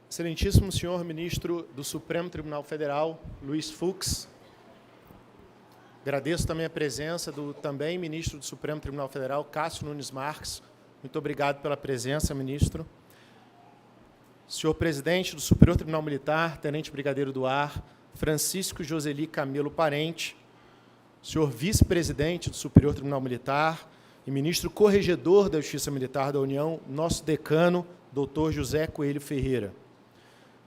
Excelentíssimo senhor ministro do Supremo Tribunal Federal, Luiz Fux. Agradeço também a presença do também ministro do Supremo Tribunal Federal, Cássio Nunes Marques. Muito obrigado pela presença, ministro. Senhor presidente do Superior Tribunal Militar, tenente brigadeiro do Ar, Francisco Joseli Camelo Parente, senhor vice-presidente do Superior Tribunal Militar e ministro corregedor da Justiça Militar da União, nosso decano, doutor José Coelho Ferreira.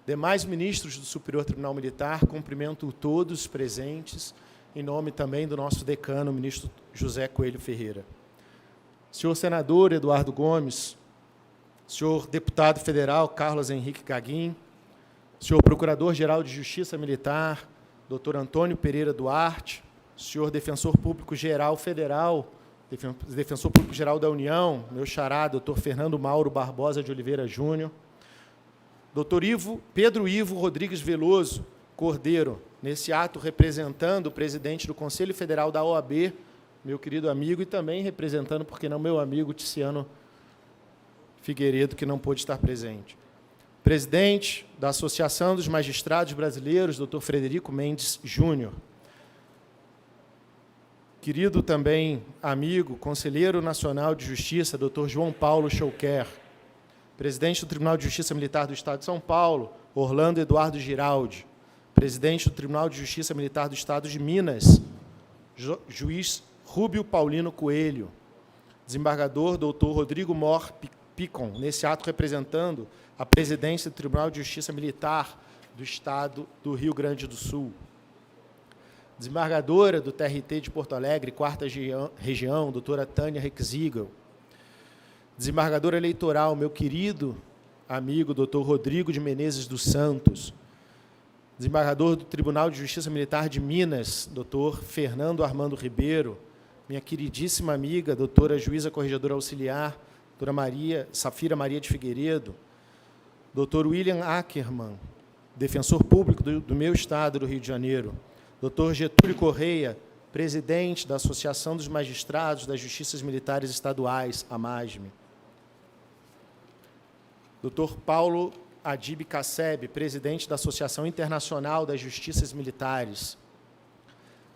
Demais ministros do Superior Tribunal Militar, cumprimento todos os presentes, em nome também do nosso decano, o ministro José Coelho Ferreira. Senhor senador Eduardo Gomes, senhor deputado federal Carlos Henrique Gaguin, senhor procurador-geral de Justiça Militar, doutor Antônio Pereira Duarte, senhor defensor público-geral federal, defensor público-geral da União, meu xará, doutor Fernando Mauro Barbosa de Oliveira Júnior, doutor Pedro Ivo Rodrigues Veloso Cordeiro, nesse ato representando o presidente do Conselho Federal da OAB, meu querido amigo, e também representando, por que não, meu amigo Ticiano Figueiredo, que não pôde estar presente. Presidente da Associação dos Magistrados Brasileiros, doutor Frederico Mendes Júnior. Querido também amigo, conselheiro nacional de Justiça, doutor João Paulo Schouquer. Presidente do Tribunal de Justiça Militar do Estado de São Paulo, Orlando Eduardo Giraldi. Presidente do Tribunal de Justiça Militar do Estado de Minas, juiz Rúbio Paulino Coelho. Desembargador doutor Rodrigo Mor Picon, nesse ato representando a presidência do Tribunal de Justiça Militar do Estado do Rio Grande do Sul. Desembargadora do TRT de Porto Alegre, 4ª Região, doutora Tânia Rexigel. Desembargador eleitoral, meu querido amigo, doutor Rodrigo de Menezes dos Santos. Desembargador do Tribunal de Justiça Militar de Minas, doutor Fernando Armando Ribeiro. Minha queridíssima amiga, doutora juíza corregedora auxiliar, doutora Safira Maria de Figueiredo. Doutor William Ackerman, defensor público do meu estado, do Rio de Janeiro. Doutor Getúlio Correia, presidente da Associação dos Magistrados das Justiças Militares Estaduais, AMAJME. Doutor Paulo Adib Casseb, presidente da Associação Internacional das Justiças Militares.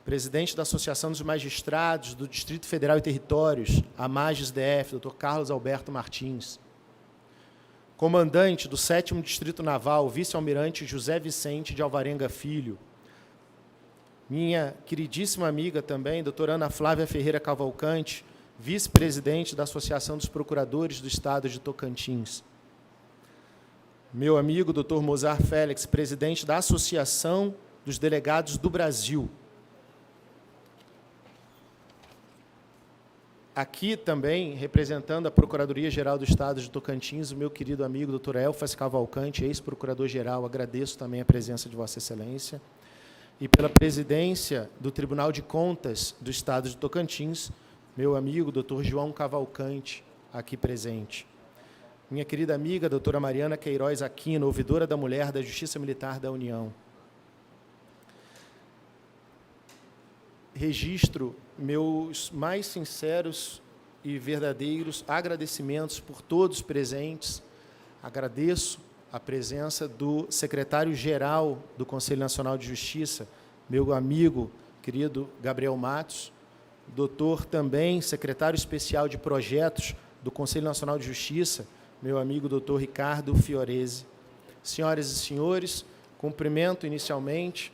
Presidente da Associação dos Magistrados do Distrito Federal e Territórios, AMAGES-DF, doutor Carlos Alberto Martins. Comandante do 7º Distrito Naval, vice-almirante José Vicente de Alvarenga Filho. Minha queridíssima amiga também, doutora Ana Flávia Ferreira Cavalcante, vice-presidente da Associação dos Procuradores do Estado de Tocantins. Meu amigo, doutor Mozart Félix, presidente da Associação dos Delegados do Brasil. Aqui também, representando a Procuradoria-Geral do Estado de Tocantins, o meu querido amigo, doutor Elfas Cavalcante, ex-procurador-geral, agradeço também a presença de Vossa Excelência. E pela presidência do Tribunal de Contas do Estado de Tocantins, meu amigo, doutor João Cavalcante, aqui presente. Minha querida amiga, doutora Mariana Queiroz Aquino, ouvidora da Mulher da Justiça Militar da União. Registro meus mais sinceros e verdadeiros agradecimentos por todos presentes. Agradeço a presença do secretário-geral do Conselho Nacional de Justiça, meu amigo, querido Gabriel Matos, doutor também, secretário especial de projetos do Conselho Nacional de Justiça, meu amigo doutor Ricardo Fiorese. Senhoras e senhores, cumprimento inicialmente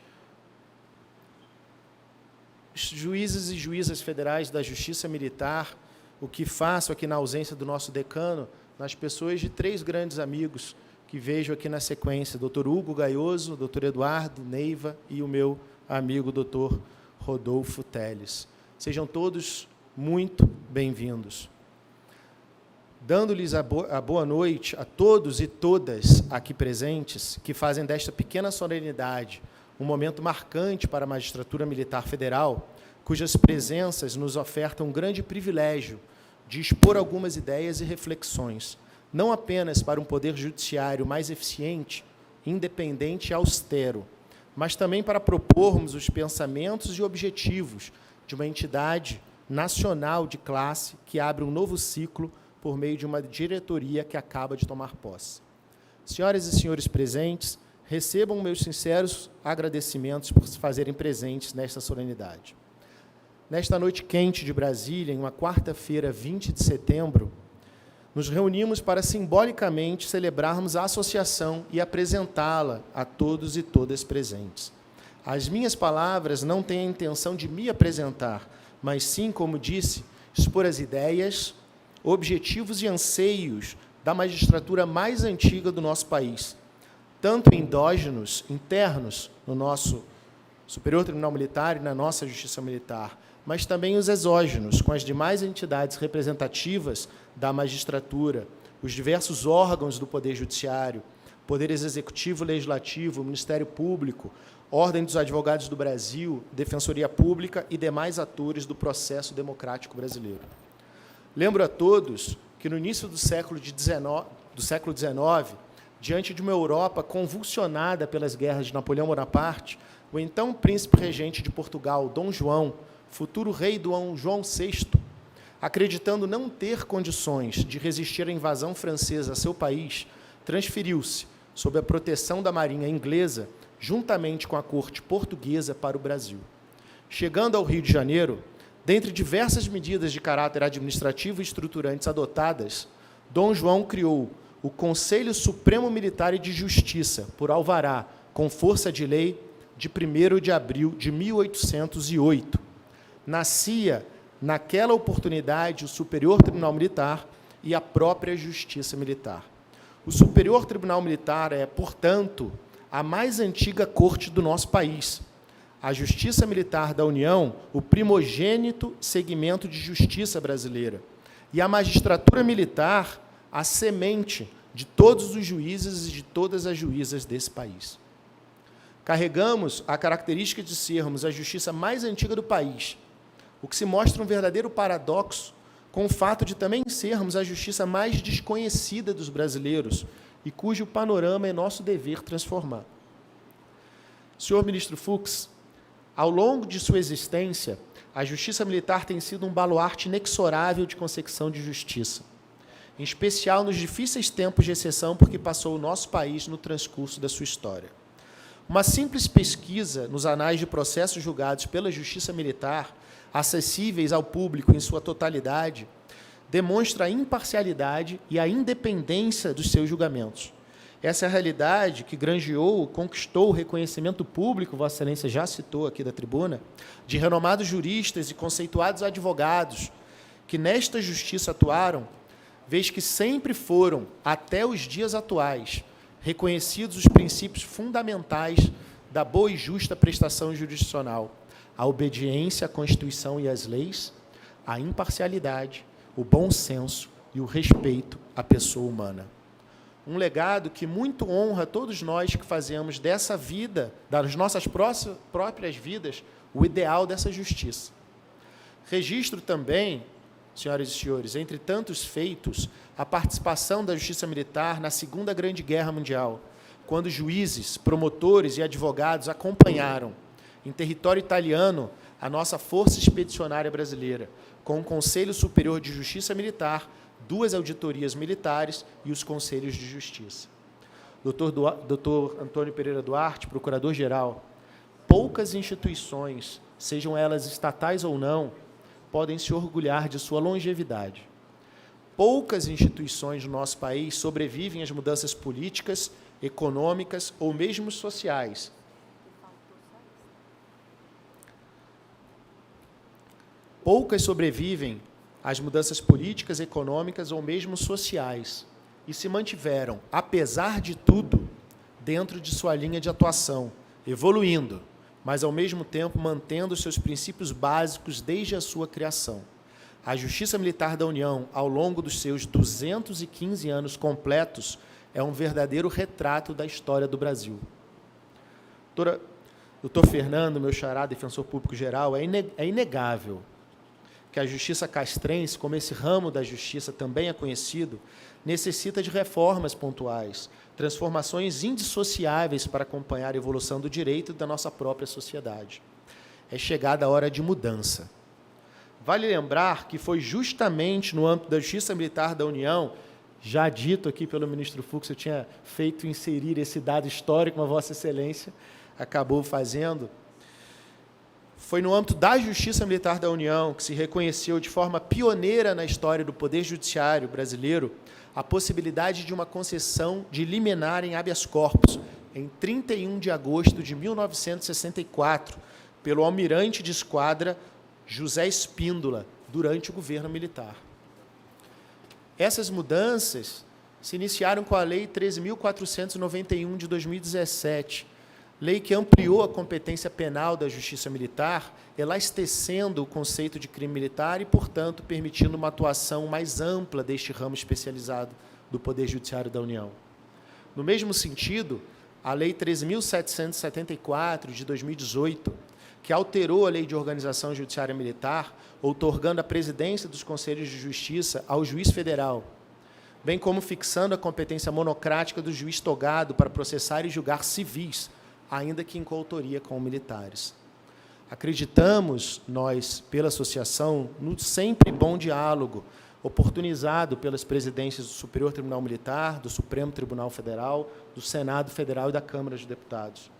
os juízes e juízas federais da Justiça Militar, o que faço aqui na ausência do nosso decano, nas pessoas de 3 grandes amigos que vejo aqui na sequência, doutor Hugo Gaioso, doutor Eduardo Neiva e o meu amigo doutor Rodolfo Teles. Sejam todos muito bem-vindos. Dando-lhes a boa noite a todos e todas aqui presentes, que fazem desta pequena solenidade um momento marcante para a Magistratura Militar Federal, cujas presenças nos ofertam um grande privilégio de expor algumas ideias e reflexões, não apenas para um poder judiciário mais eficiente, independente e austero, mas também para propormos os pensamentos e objetivos de uma entidade nacional de classe que abre um novo ciclo por meio de uma diretoria que acaba de tomar posse. senhoras e senhores presentes, recebam meus sinceros agradecimentos por se fazerem presentes nesta solenidade. Nesta noite quente de Brasília, em uma quarta-feira, 20 de setembro, nos reunimos para simbolicamente celebrarmos a associação e apresentá-la a todos e todas presentes. As minhas palavras não têm a intenção de me apresentar, mas sim, como disse, expor as ideias, objetivos e anseios da magistratura mais antiga do nosso país, tanto endógenos, internos, no nosso Superior Tribunal Militar e na nossa Justiça Militar, mas também os exógenos, com as demais entidades representativas da magistratura, os diversos órgãos do Poder Judiciário, Poder Executivo, Legislativo, Ministério Público, Ordem dos Advogados do Brasil, Defensoria Pública e demais atores do processo democrático brasileiro. Lembro a todos que, no início do século XIX, diante de uma Europa convulsionada pelas guerras de Napoleão Bonaparte, o então príncipe regente de Portugal, Dom João, futuro rei Dom João VI, acreditando não ter condições de resistir à invasão francesa a seu país, transferiu-se, sob a proteção da marinha inglesa, juntamente com a corte portuguesa, para o Brasil. Chegando ao Rio de Janeiro, dentre diversas medidas de caráter administrativo e estruturantes adotadas, Dom João criou o Conselho Supremo Militar e de Justiça, por alvará, com força de lei, de 1º de abril de 1808. Nascia, naquela oportunidade, o Superior Tribunal Militar e a própria Justiça Militar. O Superior Tribunal Militar é, portanto, a mais antiga corte do nosso país. A Justiça Militar da União, o primogênito segmento de justiça brasileira. E a magistratura militar, a semente de todos os juízes e de todas as juízas desse país. Carregamos a característica de sermos a justiça mais antiga do país, o que se mostra um verdadeiro paradoxo com o fato de também sermos a justiça mais desconhecida dos brasileiros e cujo panorama é nosso dever transformar. Senhor ministro Fux, ao longo de sua existência, a Justiça Militar tem sido um baluarte inexorável de consecução de justiça, em especial nos difíceis tempos de exceção por que passou o nosso país no transcurso da sua história. Uma simples pesquisa nos anais de processos julgados pela Justiça Militar, acessíveis ao público em sua totalidade, demonstra a imparcialidade e a independência dos seus julgamentos. Essa é a realidade que granjeou, conquistou o reconhecimento público, Vossa Excelência já citou aqui da tribuna, de renomados juristas e conceituados advogados que nesta justiça atuaram, vez que sempre foram, até os dias atuais, reconhecidos os princípios fundamentais da boa e justa prestação jurisdicional, a obediência à Constituição e às leis, a imparcialidade, o bom senso e o respeito à pessoa humana. Um legado que muito honra todos nós que fazemos dessa vida, das nossas próprias vidas, o ideal dessa justiça. Registro também, senhoras e senhores, entre tantos feitos, a participação da Justiça Militar na Segunda Grande Guerra Mundial, quando juízes, promotores e advogados acompanharam, em território italiano, a nossa Força Expedicionária Brasileira, com o Conselho Superior de Justiça Militar, 2 auditorias militares e os Conselhos de Justiça. Dr. Antônio Pereira Duarte, Procurador-Geral, poucas instituições, sejam elas estatais ou não, podem se orgulhar de sua longevidade. Poucas instituições do nosso país sobrevivem às mudanças políticas, econômicas ou mesmo sociais. Poucas sobrevivem às mudanças políticas, econômicas ou mesmo sociais e se mantiveram, apesar de tudo, dentro de sua linha de atuação, evoluindo, mas, ao mesmo tempo, mantendo seus princípios básicos desde a sua criação. A Justiça Militar da União, ao longo dos seus 215 anos completos, é um verdadeiro retrato da história do Brasil. Doutor Fernando, meu xará, defensor público geral, é inegável que a justiça castrense, como esse ramo da justiça também é conhecido, necessita de reformas pontuais, transformações indissociáveis para acompanhar a evolução do direito da nossa própria sociedade. É chegada a hora de mudança. Vale lembrar que foi justamente no âmbito da Justiça Militar da União já dito aqui pelo ministro Fux, eu tinha feito inserir esse dado histórico, mas Vossa Excelência acabou fazendo. Foi no âmbito da Justiça Militar da União que se reconheceu de forma pioneira na história do Poder Judiciário brasileiro a possibilidade de uma concessão de liminar em habeas corpus, em 31 de agosto de 1964, pelo almirante de esquadra José Espíndola, durante o governo militar. Essas mudanças se iniciaram com a Lei 13.491 de 2017, lei que ampliou a competência penal da Justiça Militar, elastecendo o conceito de crime militar e, portanto, permitindo uma atuação mais ampla deste ramo especializado do Poder Judiciário da União. No mesmo sentido, a Lei 13.774, de 2018, que alterou a Lei de Organização Judiciária Militar, outorgando a presidência dos Conselhos de Justiça ao juiz federal, bem como fixando a competência monocrática do juiz togado para processar e julgar civis, ainda que em coautoria com militares. Acreditamos, nós, pela associação, no sempre bom diálogo oportunizado pelas presidências do Superior Tribunal Militar, do Supremo Tribunal Federal, do Senado Federal e da Câmara de Deputados.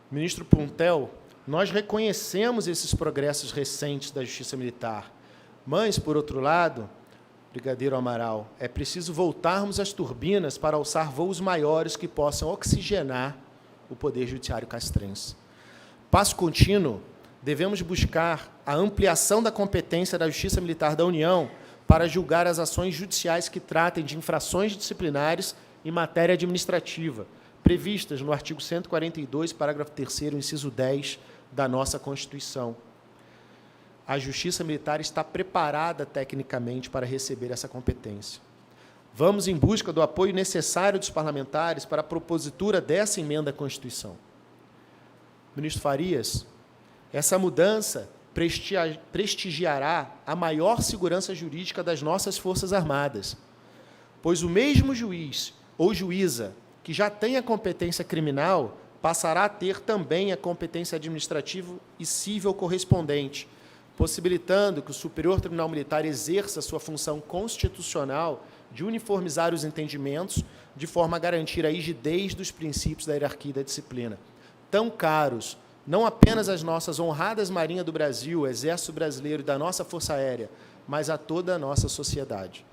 Ministro Puntel, nós reconhecemos esses progressos recentes da Justiça Militar, mas, por outro lado, brigadeiro Amaral, é preciso voltarmos às turbinas para alçar voos maiores que possam oxigenar o Poder Judiciário castrense. Passo contínuo, devemos buscar a ampliação da competência da Justiça Militar da União para julgar as ações judiciais que tratem de infrações disciplinares em matéria administrativa, previstas no artigo 142, parágrafo 3º, inciso 10 da nossa Constituição. A Justiça Militar está preparada tecnicamente para receber essa competência. Vamos em busca do apoio necessário dos parlamentares para a propositura dessa emenda à Constituição. Ministro Farias, essa mudança prestigiará a maior segurança jurídica das nossas Forças Armadas, pois o mesmo juiz ou juíza que já tem a competência criminal passará a ter também a competência administrativa e civil correspondente, possibilitando que o Superior Tribunal Militar exerça sua função constitucional de uniformizar os entendimentos de forma a garantir a rigidez dos princípios da hierarquia e da disciplina, tão caros não apenas às nossas honradas Marinha do Brasil, Exército Brasileiro e da nossa Força Aérea, mas a toda a nossa sociedade.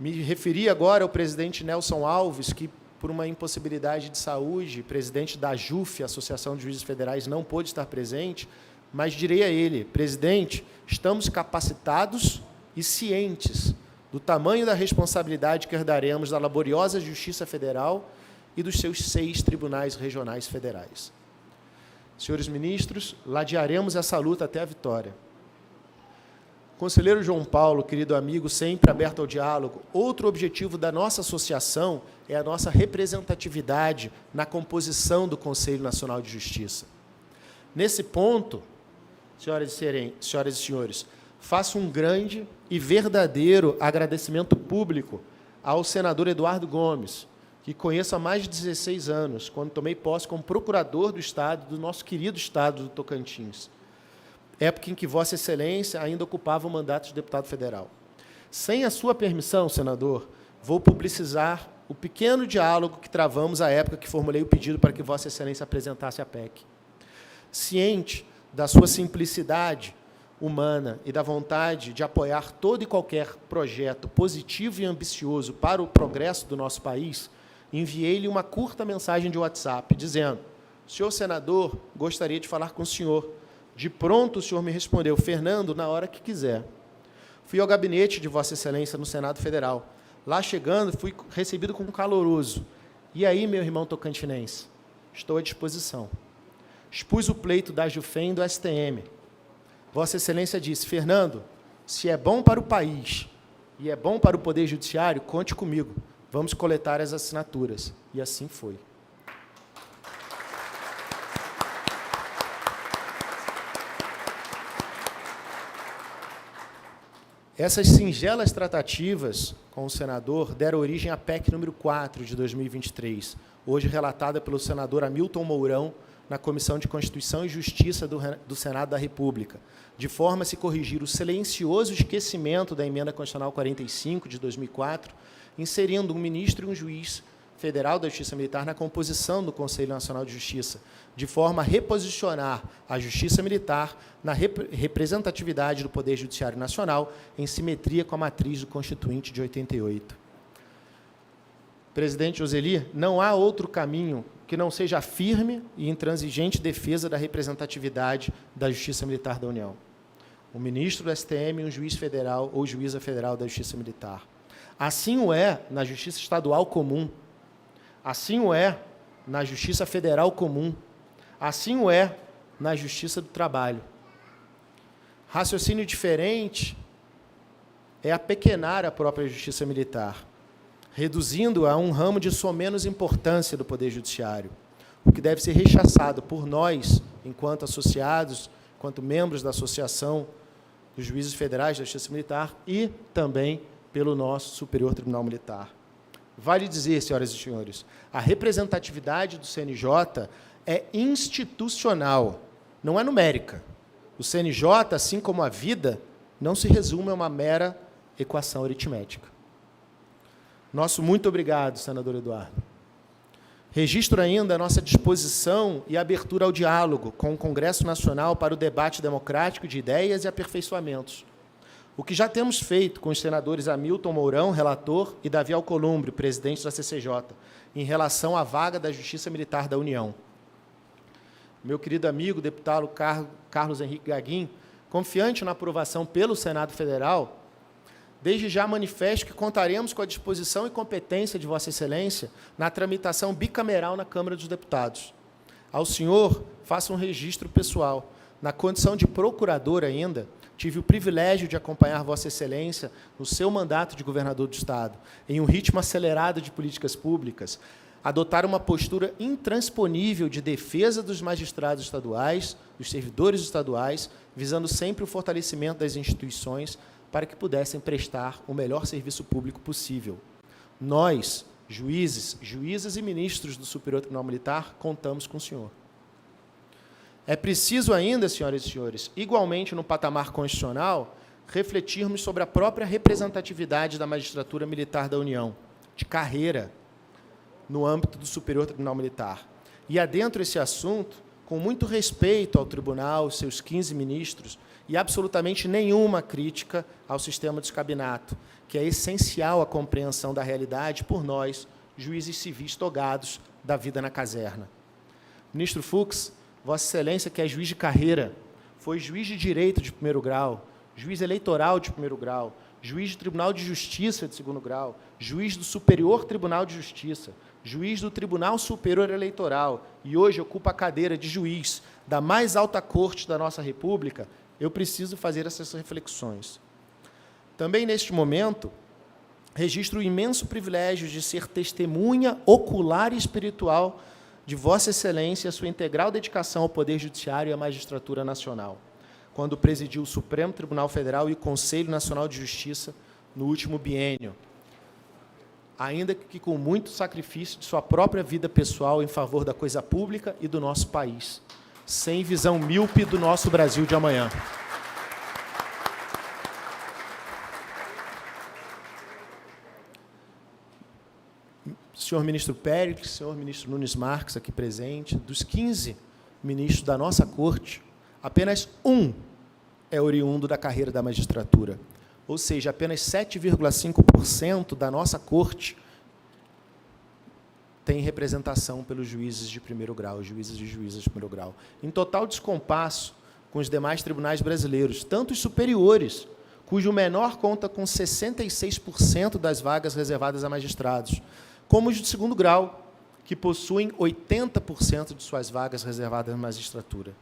Me referi agora ao presidente Nelson Alves, que, por uma impossibilidade de saúde, presidente da AJUF, Associação de Juízes Federais, não pôde estar presente, mas direi a ele: presidente, estamos capacitados e cientes do tamanho da responsabilidade que herdaremos da laboriosa Justiça Federal e dos seus 6 tribunais regionais federais. Senhores ministros, ladearemos essa luta até a vitória. Conselheiro João Paulo, querido amigo, sempre aberto ao diálogo, outro objetivo da nossa associação é a nossa representatividade na composição do Conselho Nacional de Justiça. Nesse ponto, senhoras e senhores, faço um grande e verdadeiro agradecimento público ao senador Eduardo Gomes, que conheço há mais de 16 anos, quando tomei posse como procurador do Estado, do nosso querido Estado do Tocantins, época em que Vossa Excelência ainda ocupava o mandato de deputado federal. Sem a sua permissão, senador, vou publicizar o pequeno diálogo que travamos à época que formulei o pedido para que Vossa Excelência apresentasse a PEC. Ciente da sua simplicidade humana e da vontade de apoiar todo e qualquer projeto positivo e ambicioso para o progresso do nosso país, enviei-lhe uma curta mensagem de WhatsApp, dizendo: senhor senador, gostaria de falar com o senhor. De pronto, o senhor me respondeu: Fernando, na hora que quiser. Fui ao gabinete de Vossa Excelência no Senado Federal. Lá chegando, fui recebido com um caloroso: e aí, meu irmão tocantinense? Estou à disposição. Expus o pleito da Jufem e do STM. Vossa Excelência disse: Fernando, se é bom para o país e é bom para o Poder Judiciário, conte comigo. Vamos coletar as assinaturas. E assim foi. Essas singelas tratativas com o senador deram origem à PEC número 4 de 2023, hoje relatada pelo senador Hamilton Mourão, na Comissão de Constituição e Justiça do Senado da República, de forma a se corrigir o silencioso esquecimento da Emenda Constitucional 45, de 2004, inserindo um ministro e um juiz federal da Justiça Militar na composição do Conselho Nacional de Justiça, de forma a reposicionar a Justiça Militar na representatividade do Poder Judiciário Nacional, em simetria com a matriz do Constituinte de 88. Presidente Joseli, não há outro caminho que não seja a firme e intransigente defesa da representatividade da Justiça Militar da União. O ministro do STM e um juiz federal ou juíza federal da Justiça Militar. Assim o é na Justiça Estadual Comum, assim o é na Justiça Federal Comum, assim o é na Justiça do Trabalho. Raciocínio diferente é apequenar a própria Justiça Militar, reduzindo-a a um ramo de somenos importância do Poder Judiciário, o que deve ser rechaçado por nós, enquanto associados, enquanto membros da Associação dos Juízes Federais da Justiça Militar e também pelo nosso Superior Tribunal Militar. Vale dizer, senhoras e senhores, a representatividade do CNJ é institucional, não é numérica. O CNJ, assim como a vida, não se resume a uma mera equação aritmética. Nosso muito obrigado, senador Eduardo. Registro ainda a nossa disposição e abertura ao diálogo com o Congresso Nacional para o debate democrático de ideias e aperfeiçoamentos. O que já temos feito com os senadores Hamilton Mourão, relator, e Davi Alcolumbre, presidente da CCJ, em relação à vaga da Justiça Militar da União. Meu querido amigo, deputado Carlos Henrique Gaguin, confiante na aprovação pelo Senado Federal, desde já manifesto que contaremos com a disposição e competência de Vossa Excelência na tramitação bicameral na Câmara dos Deputados. Ao senhor, faço um registro pessoal. Na condição de procurador ainda, tive o privilégio de acompanhar Vossa Excelência no seu mandato de governador do Estado, em um ritmo acelerado de políticas públicas, adotar uma postura intransponível de defesa dos magistrados estaduais, dos servidores estaduais, visando sempre o fortalecimento das instituições, para que pudessem prestar o melhor serviço público possível. Nós, juízes, juízas e ministros do Superior Tribunal Militar, contamos com o senhor. É preciso ainda, senhoras e senhores, igualmente no patamar constitucional, refletirmos sobre a própria representatividade da magistratura militar da União, de carreira, no âmbito do Superior Tribunal Militar. E adentro esse assunto, com muito respeito ao tribunal, seus 15 ministros, e absolutamente nenhuma crítica ao sistema de escabinato, que é essencial à compreensão da realidade por nós, juízes civis togados da vida na caserna. Ministro Fux, Vossa Excelência, que é juiz de carreira, foi juiz de direito de primeiro grau, juiz eleitoral de primeiro grau, juiz do Tribunal de Justiça de segundo grau, juiz do Superior Tribunal de Justiça, juiz do Tribunal Superior Eleitoral, e hoje ocupa a cadeira de juiz da mais alta corte da nossa República, eu preciso fazer essas reflexões. Também, neste momento, registro o imenso privilégio de ser testemunha ocular e espiritual de Vossa Excelência e a sua integral dedicação ao Poder Judiciário e à Magistratura Nacional, quando presidiu o Supremo Tribunal Federal e o Conselho Nacional de Justiça no último biênio, ainda que com muito sacrifício de sua própria vida pessoal em favor da coisa pública e do nosso país, sem visão míope do nosso Brasil de amanhã. Senhor ministro Pérez, senhor ministro Nunes Marques, aqui presente, dos 15 ministros da nossa corte, apenas um é oriundo da carreira da magistratura, ou seja, apenas 7,5% da nossa corte tem representação pelos juízes de primeiro grau, juízes e juízas de primeiro grau. Em total descompasso com os demais tribunais brasileiros, tanto os superiores, cujo menor conta com 66% das vagas reservadas a magistrados, como os de segundo grau, que possuem 80% de suas vagas reservadas à magistratura.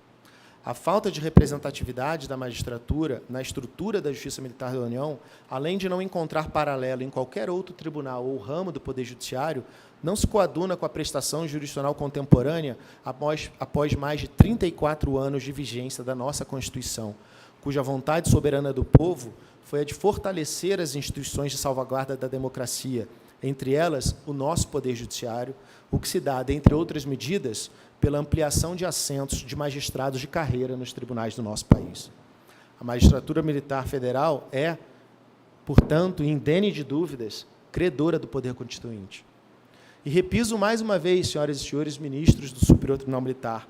A falta de representatividade da magistratura na estrutura da Justiça Militar da União, além de não encontrar paralelo em qualquer outro tribunal ou ramo do Poder Judiciário, não se coaduna com a prestação jurisdicional contemporânea após mais de 34 anos de vigência da nossa Constituição, cuja vontade soberana do povo foi a de fortalecer as instituições de salvaguarda da democracia, entre elas o nosso Poder Judiciário, o que se dá, dentre outras medidas, pela ampliação de assentos de magistrados de carreira nos tribunais do nosso país. A magistratura militar federal é, portanto, indene de dúvidas, credora do Poder Constituinte. E repiso mais uma vez, senhoras e senhores ministros do Superior Tribunal Militar,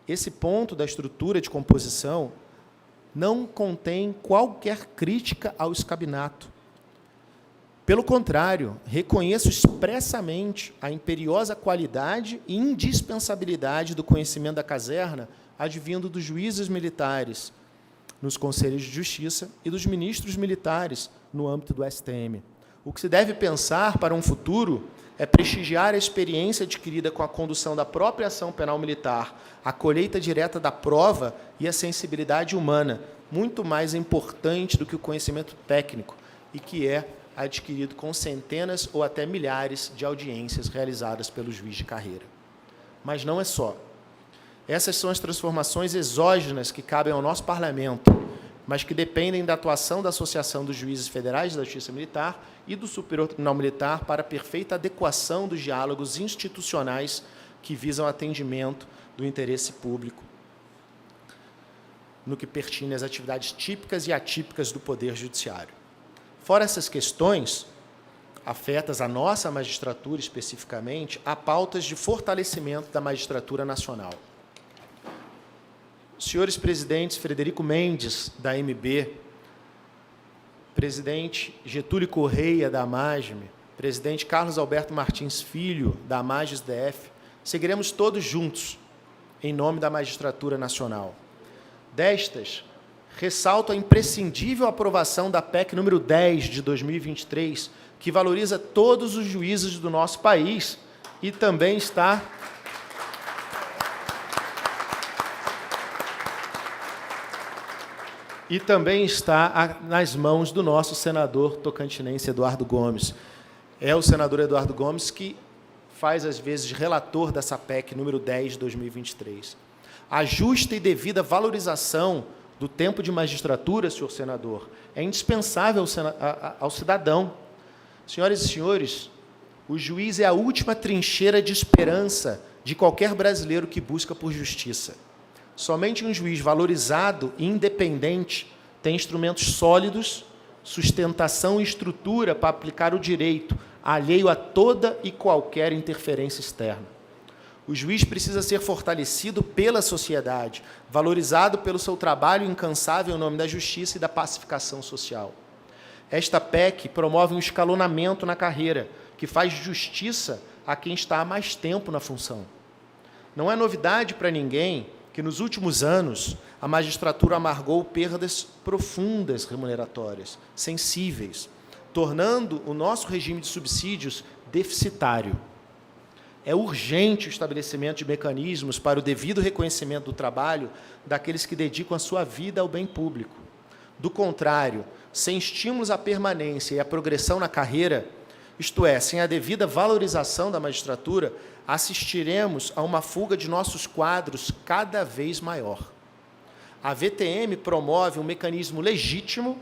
esse ponto da estrutura de composição não contém qualquer crítica ao escabinato. Pelo contrário, reconheço expressamente a imperiosa qualidade e indispensabilidade do conhecimento da caserna advindo dos juízes militares nos conselhos de justiça e dos ministros militares no âmbito do STM. O que se deve pensar para um futuro é prestigiar a experiência adquirida com a condução da própria ação penal militar, a colheita direta da prova e a sensibilidade humana, muito mais importante do que o conhecimento técnico, e que é adquirido com centenas ou até milhares de audiências realizadas pelo juiz de carreira. Mas não é só. Essas são as transformações exógenas que cabem ao nosso parlamento, mas que dependem da atuação da Associação dos Juízes Federais da Justiça Militar e do Superior Tribunal Militar para a perfeita adequação dos diálogos institucionais que visam atendimento do interesse público, no que pertine às atividades típicas e atípicas do Poder Judiciário. Fora essas questões, afetas à nossa magistratura especificamente, há pautas de fortalecimento da magistratura nacional. Os senhores presidentes Frederico Mendes, da MB, presidente Getúlio Correia, da AMAGME, presidente Carlos Alberto Martins Filho, da AMAGES-DF, seguiremos todos juntos em nome da magistratura nacional. Destas, ressalto a imprescindível aprovação da PEC número 10 de 2023, que valoriza todos os juízes do nosso país e também está nas mãos do nosso senador tocantinense Eduardo Gomes. É o senador Eduardo Gomes que faz, às vezes, de relator dessa PEC número 10 de 2023. A justa e devida valorização do tempo de magistratura, senhor senador, é indispensável ao cidadão. Senhoras e senhores, o juiz é a última trincheira de esperança de qualquer brasileiro que busca por justiça. Somente um juiz valorizado e independente tem instrumentos sólidos, sustentação e estrutura para aplicar o direito, alheio a toda e qualquer interferência externa. O juiz precisa ser fortalecido pela sociedade, valorizado pelo seu trabalho incansável em nome da justiça e da pacificação social. Esta PEC promove um escalonamento na carreira, que faz justiça a quem está há mais tempo na função. Não é novidade para ninguém que, nos últimos anos, a magistratura amargou perdas profundas remuneratórias, sensíveis, tornando o nosso regime de subsídios deficitário. É urgente o estabelecimento de mecanismos para o devido reconhecimento do trabalho daqueles que dedicam a sua vida ao bem público. Do contrário, sem estímulos à permanência e à progressão na carreira, isto é, sem a devida valorização da magistratura, assistiremos a uma fuga de nossos quadros cada vez maior. A VTM promove um mecanismo legítimo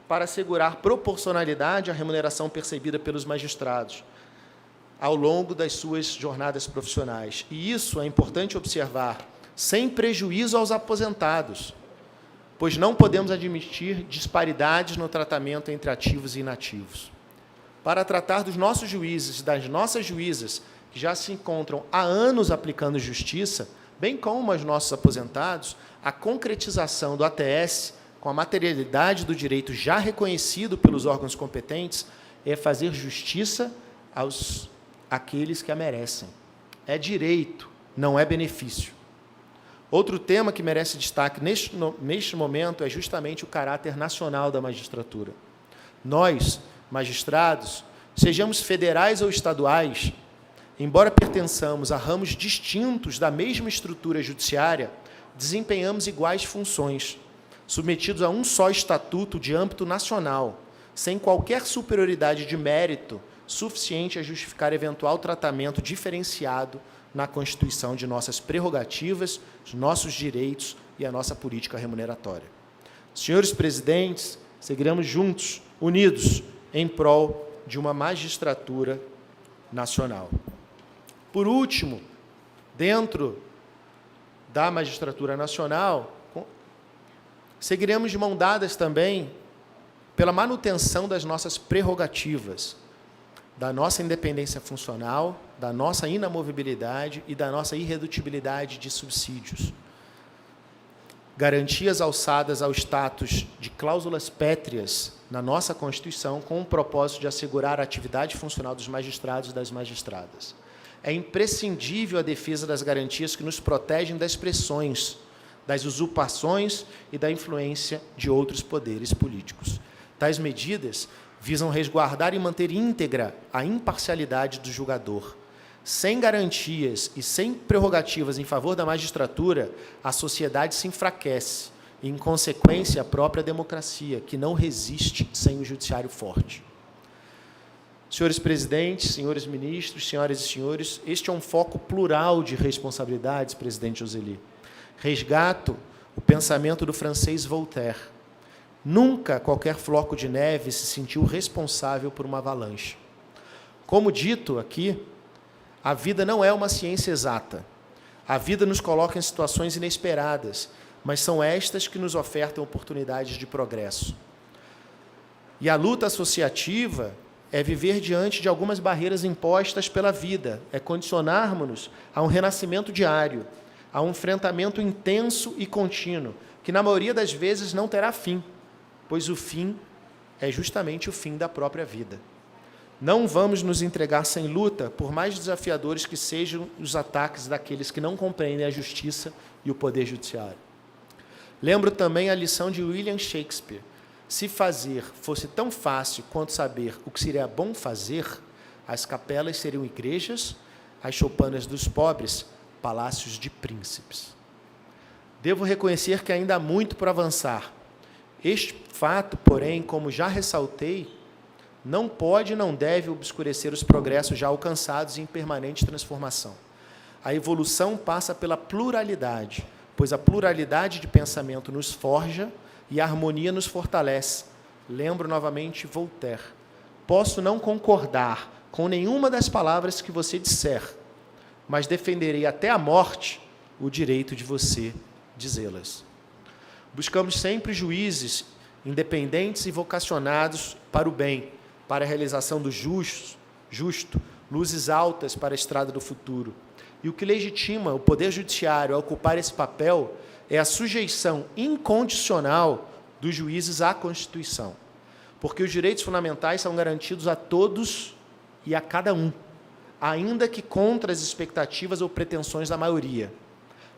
para assegurar proporcionalidade à remuneração percebida pelos magistrados ao longo das suas jornadas profissionais. E isso é importante observar, sem prejuízo aos aposentados, pois não podemos admitir disparidades no tratamento entre ativos e inativos. Para tratar dos nossos juízes e das nossas juízas, que já se encontram há anos aplicando justiça, bem como aos nossos aposentados, a concretização do ATS, com a materialidade do direito já reconhecido pelos órgãos competentes, é fazer justiça àqueles que a merecem. É direito, não é benefício. Outro tema que merece destaque neste momento é justamente o caráter nacional da magistratura. Nós, magistrados, sejamos federais ou estaduais, embora pertençamos a ramos distintos da mesma estrutura judiciária, desempenhamos iguais funções, submetidos a um só estatuto de âmbito nacional, sem qualquer superioridade de mérito suficiente a justificar eventual tratamento diferenciado na constituição de nossas prerrogativas, de nossos direitos e a nossa política remuneratória. Senhores presidentes, seguiremos juntos, unidos, em prol de uma magistratura nacional. Por último, dentro da magistratura nacional, seguiremos de mão dadas também pela manutenção das nossas prerrogativas, da nossa independência funcional, da nossa inamovibilidade e da nossa irredutibilidade de subsídios. Garantias alçadas ao status de cláusulas pétreas na nossa Constituição, com o propósito de assegurar a atividade funcional dos magistrados e das magistradas. É imprescindível a defesa das garantias que nos protegem das pressões, das usurpações e da influência de outros poderes políticos. Tais medidas visam resguardar e manter íntegra a imparcialidade do julgador. Sem garantias e sem prerrogativas em favor da magistratura, a sociedade se enfraquece e, em consequência, a própria democracia, que não resiste sem o judiciário forte. Senhores presidentes, senhores ministros, senhoras e senhores, este é um foco plural de responsabilidades, presidente Josely. Resgato o pensamento do francês Voltaire. Nunca qualquer floco de neve se sentiu responsável por uma avalanche. Como dito aqui, a vida não é uma ciência exata. A vida nos coloca em situações inesperadas, mas são estas que nos ofertam oportunidades de progresso. E a luta associativa é viver diante de algumas barreiras impostas pela vida, é condicionarmos-nos a um renascimento diário, a um enfrentamento intenso e contínuo, que na maioria das vezes não terá fim, pois o fim é justamente o fim da própria vida. Não vamos nos entregar sem luta, por mais desafiadores que sejam os ataques daqueles que não compreendem a justiça e o poder judiciário. Lembro também a lição de William Shakespeare. Se fazer fosse tão fácil quanto saber o que seria bom fazer, as capelas seriam igrejas, as choupanas dos pobres, palácios de príncipes. Devo reconhecer que ainda há muito por avançar. Este fato, porém, como já ressaltei, não pode e não deve obscurecer os progressos já alcançados em permanente transformação. A evolução passa pela pluralidade, pois a pluralidade de pensamento nos forja e a harmonia nos fortalece. Lembro novamente Voltaire. Posso não concordar com nenhuma das palavras que você disser, mas defenderei até a morte o direito de você dizê-las. Buscamos sempre juízes independentes e vocacionados para o bem, para a realização do justo, luzes altas para a estrada do futuro. E o que legitima o Poder Judiciário a ocupar esse papel é a sujeição incondicional dos juízes à Constituição, porque os direitos fundamentais são garantidos a todos e a cada um, ainda que contra as expectativas ou pretensões da maioria.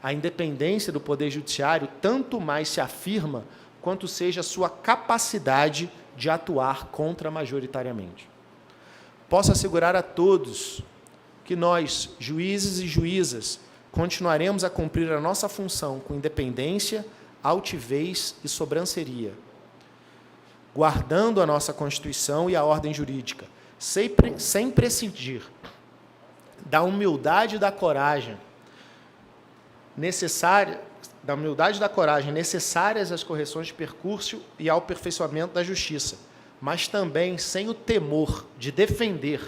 A independência do Poder Judiciário tanto mais se afirma quanto seja a sua capacidade de atuar contra-majoritariamente. Posso assegurar a todos que nós, juízes e juízas, continuaremos a cumprir a nossa função com independência, altivez e sobranceria, guardando a nossa Constituição e a ordem jurídica, sem prescindir da humildade e da coragem necessárias às correções de percurso e ao aperfeiçoamento da justiça, mas também sem o temor de defender,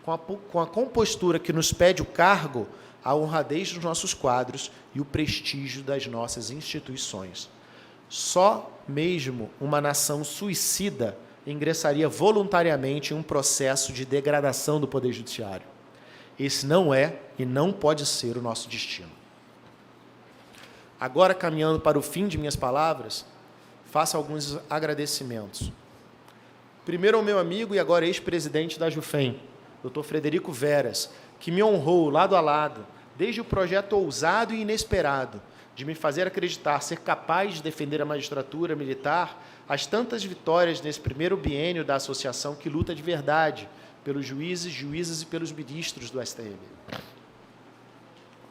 com a compostura que nos pede o cargo, a honradez dos nossos quadros e o prestígio das nossas instituições. Só mesmo uma nação suicida ingressaria voluntariamente em um processo de degradação do Poder Judiciário. Esse não é e não pode ser o nosso destino. Agora, caminhando para o fim de minhas palavras, faço alguns agradecimentos. Primeiro ao meu amigo e agora ex-presidente da Jufem, Dr. Frederico Veras, que me honrou lado a lado, desde o projeto ousado e inesperado de me fazer acreditar ser capaz de defender a magistratura militar, as tantas vitórias nesse primeiro biênio da associação que luta de verdade pelos juízes, juízas e pelos ministros do STM.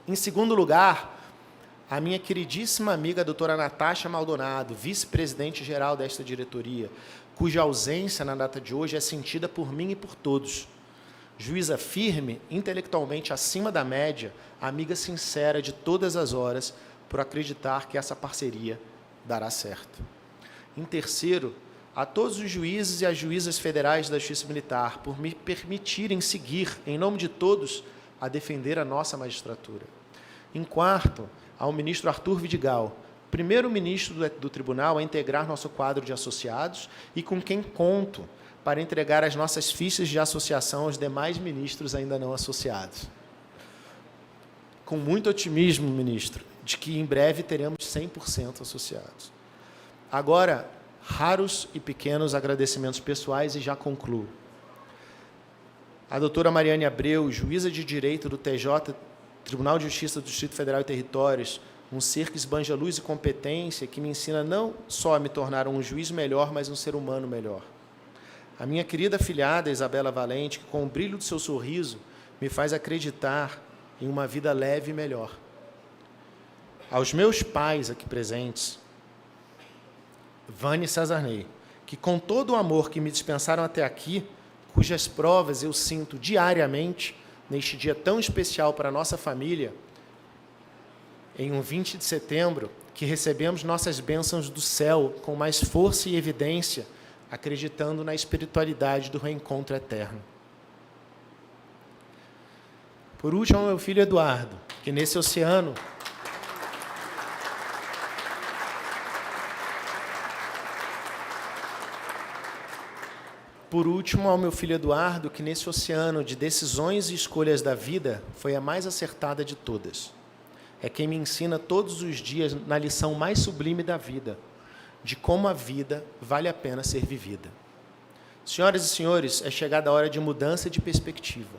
Em segundo lugar, a minha queridíssima amiga doutora Natasha Maldonado, vice-presidente-geral desta diretoria, cuja ausência na data de hoje é sentida por mim e por todos. Juíza firme, intelectualmente acima da média, amiga sincera de todas as horas, por acreditar que essa parceria dará certo. Em terceiro, a todos os juízes e as juízas federais da Justiça Militar por me permitirem seguir, em nome de todos, a defender a nossa magistratura. Em quarto, ao ministro Arthur Vidigal, primeiro-ministro do Tribunal a integrar nosso quadro de associados e com quem conto para entregar as nossas fichas de associação aos demais ministros ainda não associados. Com muito otimismo, ministro, de que em breve teremos 100% associados. Agora, raros e pequenos agradecimentos pessoais e já concluo. A doutora Mariane Abreu, juíza de Direito do TJ, Tribunal de Justiça do Distrito Federal e Territórios, um ser que esbanja luz e competência, que me ensina não só a me tornar um juiz melhor, mas um ser humano melhor. A minha querida afilhada, Isabela Valente, que com o brilho do seu sorriso me faz acreditar em uma vida leve e melhor. Aos meus pais aqui presentes, Vânia e Cesarney, que com todo o amor que me dispensaram até aqui, cujas provas eu sinto diariamente, neste dia tão especial para a nossa família, em um 20 de setembro, que recebemos nossas bênçãos do céu com mais força e evidência, acreditando na espiritualidade do reencontro eterno. Por último, ao meu filho Eduardo, que nesse oceano de decisões e escolhas da vida, foi a mais acertada de todas. É quem me ensina todos os dias na lição mais sublime da vida, de como a vida vale a pena ser vivida. Senhoras e senhores, é chegada a hora de mudança de perspectiva.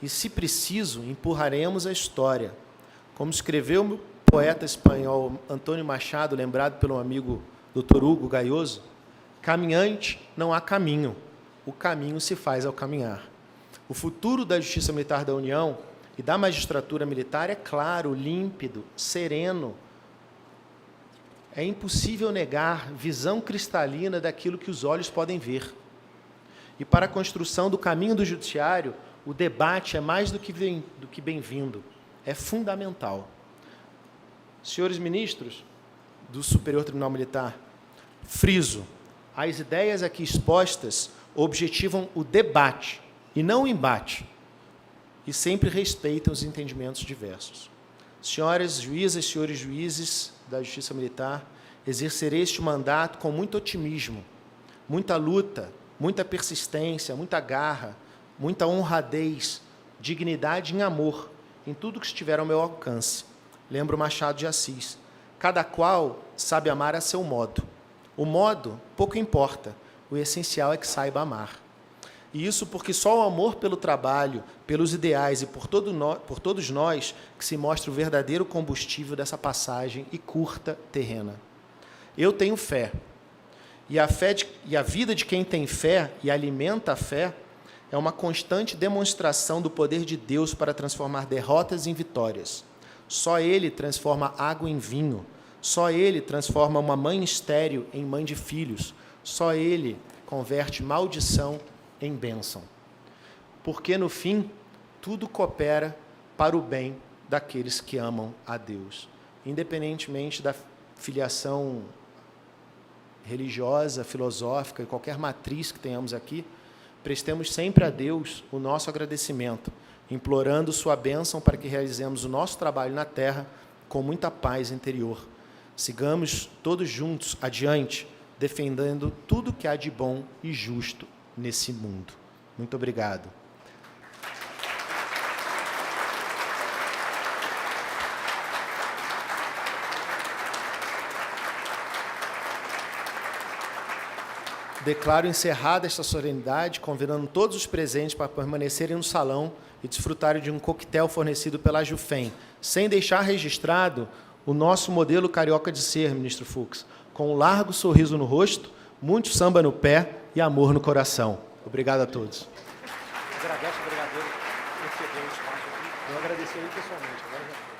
E, se preciso, empurraremos a história. Como escreveu o poeta espanhol Antônio Machado, lembrado pelo amigo Dr. Hugo Gaioso, caminhante não há caminho, o caminho se faz ao caminhar. O futuro da Justiça Militar da União e da magistratura militar é claro, límpido, sereno. É impossível negar visão cristalina daquilo que os olhos podem ver. E para a construção do caminho do judiciário, o debate é mais do que bem-vindo, é fundamental. Senhores ministros do Superior Tribunal Militar, friso, as ideias aqui expostas objetivam o debate e não o embate, e sempre respeitam os entendimentos diversos. Senhoras juízas, senhores juízes da Justiça Militar, exercerei este mandato com muito otimismo, muita luta, muita persistência, muita garra, muita honradez, dignidade e amor em tudo que estiver ao meu alcance. Lembro Machado de Assis. Cada qual sabe amar a seu modo. O modo pouco importa, o essencial é que saiba amar. E isso porque só o amor pelo trabalho, pelos ideais e por todos nós que se mostra o verdadeiro combustível dessa passagem e curta terrena. Eu tenho fé. E a vida de quem tem fé e alimenta a fé é uma constante demonstração do poder de Deus para transformar derrotas em vitórias. Só Ele transforma água em vinho. Só Ele transforma uma mãe estéril em mãe de filhos. Só Ele converte maldição em bênção. Porque, no fim, tudo coopera para o bem daqueles que amam a Deus. Independentemente da filiação religiosa, filosófica e qualquer matriz que tenhamos aqui, prestemos sempre a Deus o nosso agradecimento, implorando sua bênção para que realizemos o nosso trabalho na terra com muita paz interior. Sigamos todos juntos adiante, defendendo tudo que há de bom e justo nesse mundo. Muito obrigado. Declaro encerrada esta solenidade, convidando todos os presentes para permanecerem no salão e desfrutarem de um coquetel fornecido pela Jufem, sem deixar registrado o nosso modelo carioca de ser, ministro Fux, com um largo sorriso no rosto, muito samba no pé e amor no coração. Obrigado a todos. Agradeço, obrigado por ceder o espaço aqui. Eu agradeci ele pessoalmente. Agora já...